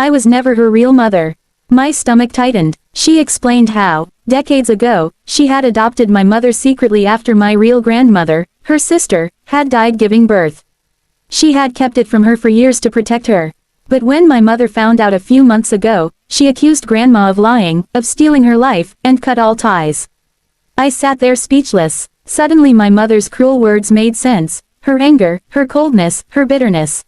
I was never her real mother. My stomach tightened. She explained how, decades ago, she had adopted my mother secretly after my real grandmother, her sister, had died giving birth. She had kept it from her for years to protect her. But when my mother found out a few months ago, she accused Grandma of lying, of stealing her life, and cut all ties. I sat there speechless. Suddenly my mother's cruel words made sense, her anger, her coldness, her bitterness.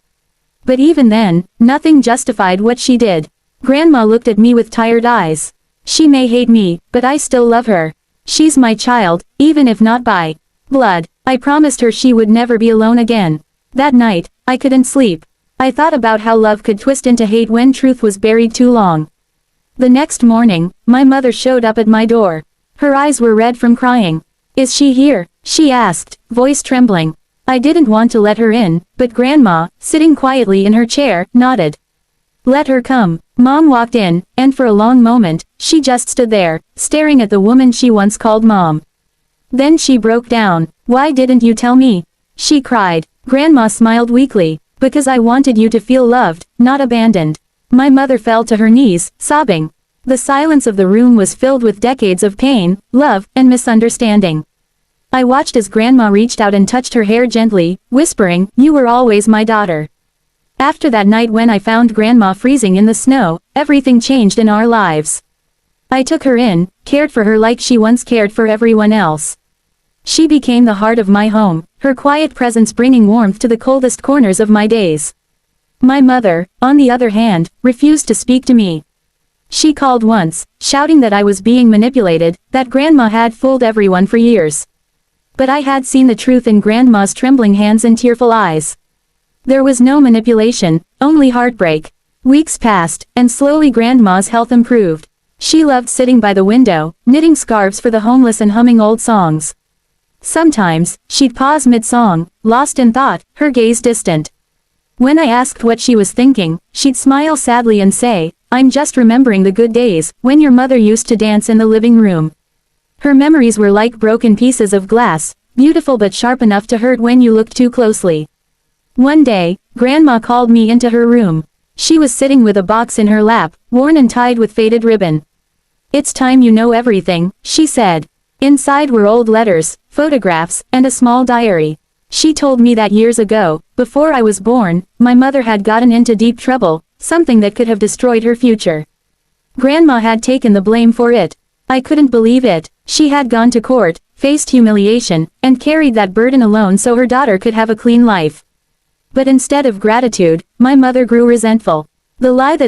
But even then, nothing justified what she did. Grandma looked at me with tired eyes. She may hate me, but I still love her. She's my child, even if not by blood. I promised her she would never be alone again. That night, I couldn't sleep. I thought about how love could twist into hate when truth was buried too long. The next morning, my mother showed up at my door. Her eyes were red from crying. "Is she here?" she asked, voice trembling. I didn't want to let her in, but Grandma, sitting quietly in her chair, nodded. "Let her come." Mom walked in, and for a long moment, she just stood there, staring at the woman she once called Mom. Then she broke down. "Why didn't you tell me?" she cried. Grandma smiled weakly. "Because I wanted you to feel loved, not abandoned." My mother fell to her knees, sobbing. The silence of the room was filled with decades of pain, love, and misunderstanding. I watched as Grandma reached out and touched her hair gently, whispering, "You were always my daughter." After that night when I found Grandma freezing in the snow, everything changed in our lives. I took her in, cared for her like she once cared for everyone else. She became the heart of my home, her quiet presence bringing warmth to the coldest corners of my days. My mother, on the other hand, refused to speak to me. She called once, shouting that I was being manipulated, that Grandma had fooled everyone for years. But I had seen the truth in Grandma's trembling hands and tearful eyes. There was no manipulation, only heartbreak. Weeks passed, and slowly Grandma's health improved. She loved sitting by the window, knitting scarves for the homeless and humming old songs. Sometimes, she'd pause mid-song, lost in thought, her gaze distant. When I asked what she was thinking, she'd smile sadly and say, "I'm just remembering the good days, when your mother used to dance in the living room." Her memories were like broken pieces of glass, beautiful but sharp enough to hurt when you looked too closely. One day, Grandma called me into her room. She was sitting with a box in her lap, worn and tied with faded ribbon. "It's time you know everything," she said. Inside were old letters, photographs, and a small diary. She told me that years ago, before I was born, my mother had gotten into deep trouble, something that could have destroyed her future. Grandma had taken the blame for it. I couldn't believe it. She had gone to court, faced humiliation, and carried that burden alone so her daughter could have a clean life. But instead of gratitude, my mother grew resentful. The lie that